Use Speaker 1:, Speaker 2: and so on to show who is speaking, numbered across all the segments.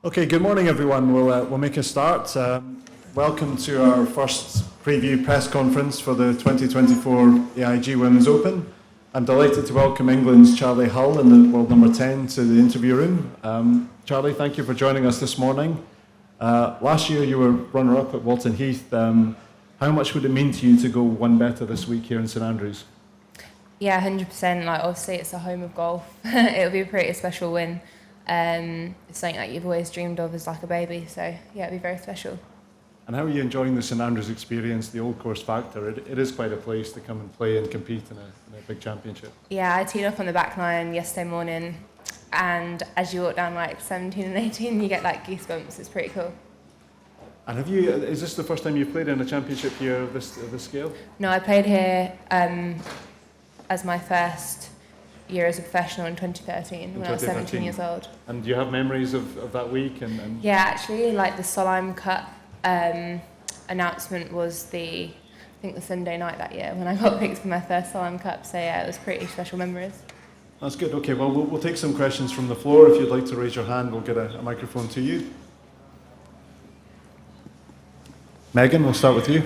Speaker 1: Okay, good morning everyone. We'll make a start. Welcome to our first preview press conference for the 2024 AIG Women's Open. I'm delighted to welcome England's Charley Hull in the world number 10 to the interview room. Charley, thank you for joining us this morning. Last year you were runner-up at Walton Heath. How much would it mean to you to go one better this week here in St Andrews?
Speaker 2: Yeah, 100%. Like, obviously it's the home of golf. It'll be a pretty special win. It's something that you've always dreamed of as like a baby, so yeah, it'll be very special.
Speaker 1: And how are you enjoying the St Andrews experience, the old course factor? It is quite a place to come and play and compete in a big championship.
Speaker 2: Yeah, I teed up on the back nine yesterday morning, and as you walk down like 17 and 18, you get like goosebumps. It's pretty cool.
Speaker 1: And is this the first time you've played in a championship here of this scale?
Speaker 2: No, I played here as my first year as a professional in 2013 when I was 17 years old.
Speaker 1: And do you have memories of that week?
Speaker 2: Yeah, actually, like the Solheim Cup announcement was I think the Sunday night that year when I got picked for my first Solheim Cup. So yeah, it was pretty special memories.
Speaker 1: That's good. Okay, well, we'll take some questions from the floor. If you'd like to raise your hand, we'll get a microphone to you. Megan, we'll start with you.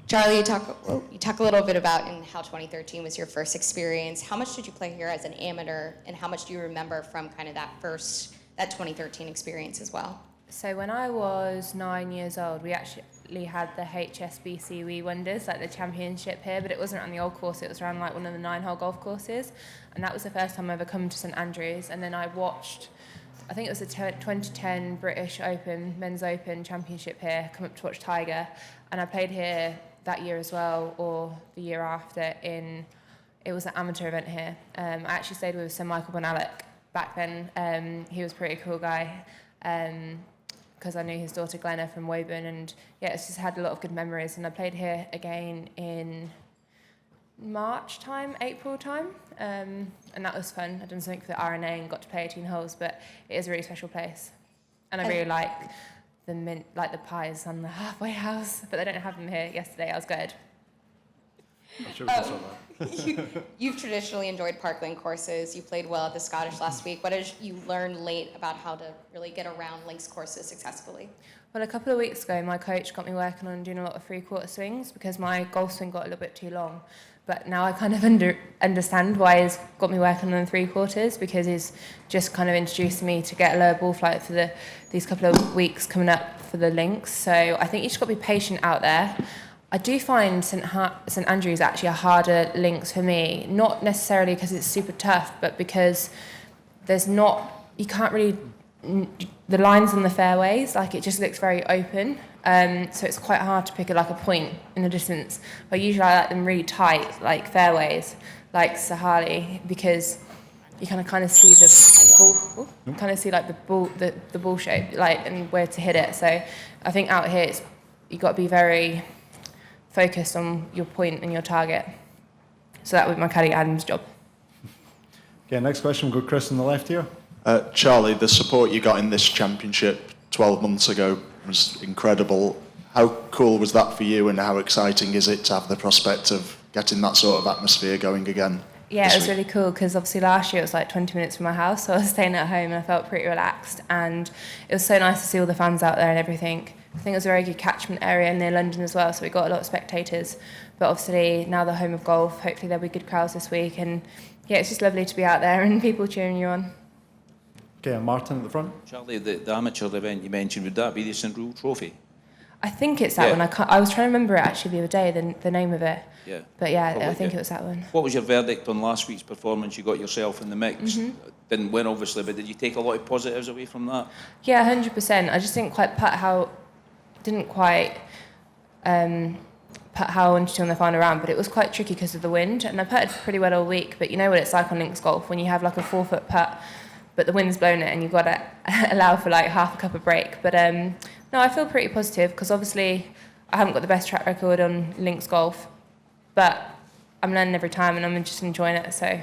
Speaker 3: Charley, you talk a little bit about how 2013 was your first experience. How much did you play here as an amateur, and how much do you remember from kind of that 2013 experience as well?
Speaker 2: So when I was 9 years old, we actually had the HSBC Wee Wonders, like the championship here, but it wasn't around the old course, it was around like one of the 9-hole golf courses. And that was the first time I ever come to St Andrews. And then I watched, I think it was the 2010 British Open, Men's Open Championship here, come up to watch Tiger. And I played here that year as well, or the year after, it was an amateur event here. I actually stayed with Sir Michael Bonalek back then. He was a pretty cool guy, because I knew his daughter Glenna from Woburn, and yeah, it's just had a lot of good memories. And I played here again in March time, April time, and that was fun. I done something for the RNA and got to play 18 holes, but it is a really special place. And I really like the pies on the halfway house, but they don't have them here. Yesterday I was good.
Speaker 1: I'm sure we saw that.
Speaker 3: You've traditionally enjoyed parkland courses. You played well at the Scottish last week. What did you learn late about how to really get around links courses successfully?
Speaker 2: Well, a couple of weeks ago, my coach got me working on doing a lot of three-quarter swings because my golf swing got a little bit too long. But now I kind of understand why he's got me working on three-quarters, because he's just kind of introduced me to get a lower ball flight for these couple of weeks coming up for the links. So I think you just got to be patient out there. I do find St Andrews actually a harder links for me, not necessarily because it's super tough, but because you can't really, the lines on the fairways, like it just looks very open. So it's quite hard to pick a point in the distance. But usually I like them really tight, like fairways, like Charley, because you kind of see the ball, the ball shape, like, and where to hit it. So I think out here you've got to be very focused on your point and your target. So that would be my caddy Adam's job.
Speaker 1: Okay, next question, we'll go Chris on the left here.
Speaker 4: Charley, the support you got in this championship 12 months ago was incredible. How cool was that for you, and how exciting is it to have the prospect of getting that sort of atmosphere going again?
Speaker 2: Yeah, it was really cool, because obviously last year it was like 20 minutes from my house, so I was staying at home and I felt pretty relaxed, and it was so nice to see all the fans out there and everything. I think it was a very good catchment area near London as well, so we got a lot of spectators. But obviously now the home of golf, hopefully there'll be good crowds this week, and yeah, it's just lovely to be out there and people cheering you on.
Speaker 1: Okay, and Martin at the front.
Speaker 5: Charley, the amateur event you mentioned, would that be the St Rule Trophy?
Speaker 2: I think it's that one. I was trying to remember it actually the other day, the name of it.
Speaker 5: Yeah.
Speaker 2: But yeah, I think it was that one.
Speaker 5: What was your verdict on last week's performance? You got yourself in the mix.
Speaker 2: Mm-hmm.
Speaker 5: Didn't win, obviously, but did you take a lot of positives away from that?
Speaker 2: Yeah, 100%. I just didn't quite put how I wanted to on the final round, but it was quite tricky because of the wind, and I putted pretty well all week. But you know what it's like on links golf when you have like a 4-foot putt, but the wind's blown it and you've got to allow for like half a cup of break. But no, I feel pretty positive, because obviously I haven't got the best track record on links golf, but I'm learning every time and I'm just enjoying it. So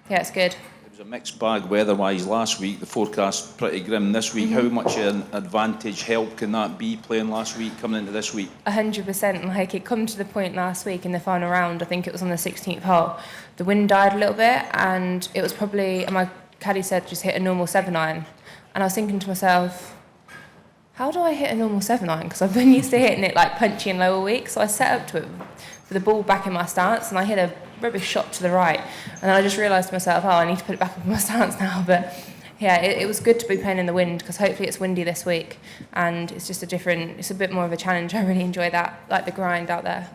Speaker 2: yeah, it's good.
Speaker 5: It was was a mixed bag weather-wise last week. The forecast pretty grim this week. How much an advantage, help can that be playing last week coming into this week?
Speaker 2: 100%. Like, it come to the point last week in the final round, I think it was on the 16th hole, the wind died a little bit, and it was probably, and my caddy said just hit a normal 7-iron. And I was thinking to myself, how do I hit a normal 7-iron? Because I've been used to hitting it like punchy and low all week. So I set up to it with the ball back in my stance, and I hit a rubbish shot to the right. And then I just realised to myself, oh, I need to put it back up in my stance now. But yeah, it was good to be playing in the wind, because hopefully it's windy this week, and it's just it's a bit more of a challenge. I really enjoy that, like the grind out there.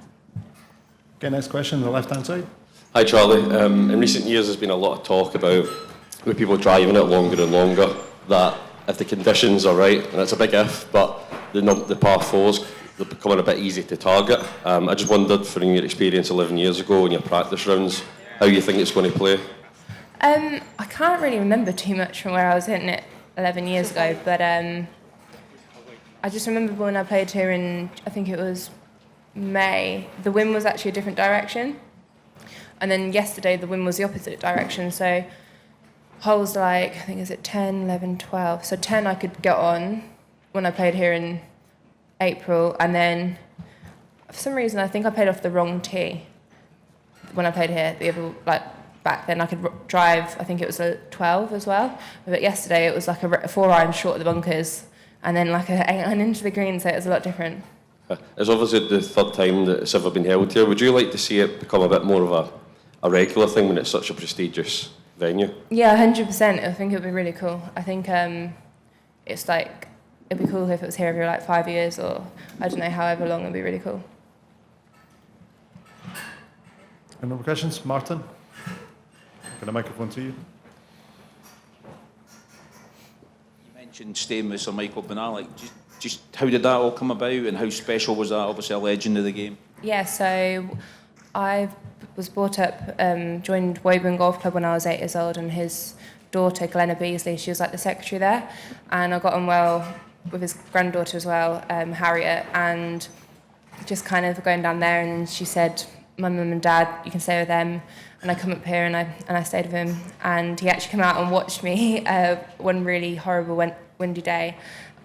Speaker 1: Okay, next question on the left-hand side.
Speaker 6: Hi Charlie. In recent years there's been a lot of talk about, with people driving it longer and longer, that if the conditions are right, and it's a big if, but the par fours, they're becoming a bit easy to target. I just wondered, from your experience 11 years ago in your practice rounds, how you think it's going to play?
Speaker 2: I can't really remember too much from where I was hitting it 11 years ago, but I just remember when I played here in, I think it was May, the wind was actually a different direction. And then yesterday the wind was the opposite direction, so holes like, I think is it 10, 11, 12. So 10 I could get on when I played here in April, and then for some reason I think I played off the wrong tee when I played here. The other, like back then I could drive, I think it was a 12 as well. But yesterday it was like a 4-iron short of the bunkers, and then like a 8-iron into the green, so it was a lot different.
Speaker 6: It's obviously the third time that it's ever been held here. Would you like to see it become a bit more of a regular thing when it's such a prestigious venue?
Speaker 2: Yeah, 100%. I think it would be really cool. I think it's like, it'd be cool if it was here every like 5 years, or I don't know, however long. It'd be really cool.
Speaker 1: Any more questions? Martin? Got a microphone to you.
Speaker 5: You mentioned staying with Sir Michael Benalik. Just how did that all come about, and how special was that? Obviously a legend of the game.
Speaker 2: Yeah, so I was brought up, joined Woburn Golf Club when I was 8 years old, and his daughter, Glenna Beasley, she was like the secretary there, and I got on well with his granddaughter as well, Harriet, and just kind of going down there, and she said, my mum and dad, you can stay with them, and I come up here and I stayed with him, and he actually came out and watched me one really horrible windy day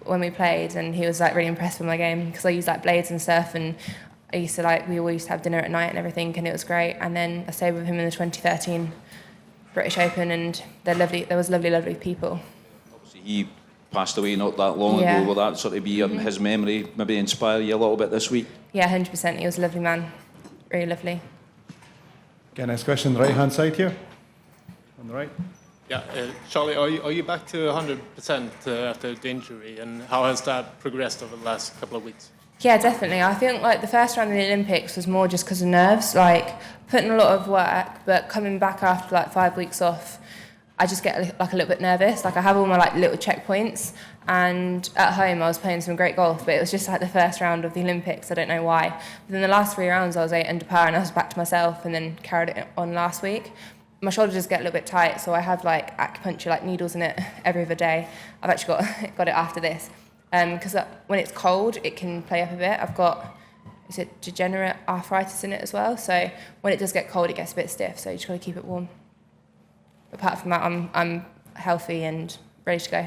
Speaker 2: when we played, and he was like really impressed with my game, because I used like blades and stuff, and I used to we all used to have dinner at night and everything, and it was great. And then I stayed with him in the 2013 British Open, and they're lovely. There was lovely people.
Speaker 5: Obviously he passed away not that long ago. Will that sort of be on his memory, maybe inspire you a little bit this week?
Speaker 2: Yeah, 100%. He was a lovely man, really lovely.
Speaker 1: Okay, next question, the right-hand side here. On the right.
Speaker 7: Yeah, Charlie, are you back to 100% after the injury, and how has that progressed over the last couple of weeks?
Speaker 2: Yeah, definitely. I think like the first round of the Olympics was more just because of nerves, like putting a lot of work, but coming back after like 5 weeks off, I just get like a little bit nervous. Like I have all my like little checkpoints, and at home I was playing some great golf, but it was just like the first round of the Olympics. I don't know why. But then the last 3 rounds I was 8 under par, and I was back to myself, and then carried it on last week. My shoulder just get a little bit tight, so I have like acupuncture, like needles in it every other day. I've actually got it after this, because when it's cold, it can play up a bit. I've got, is it degenerate arthritis in it as well? So when it does get cold, it gets a bit stiff. So you just got to keep it warm. Apart from that, I'm healthy and ready to go.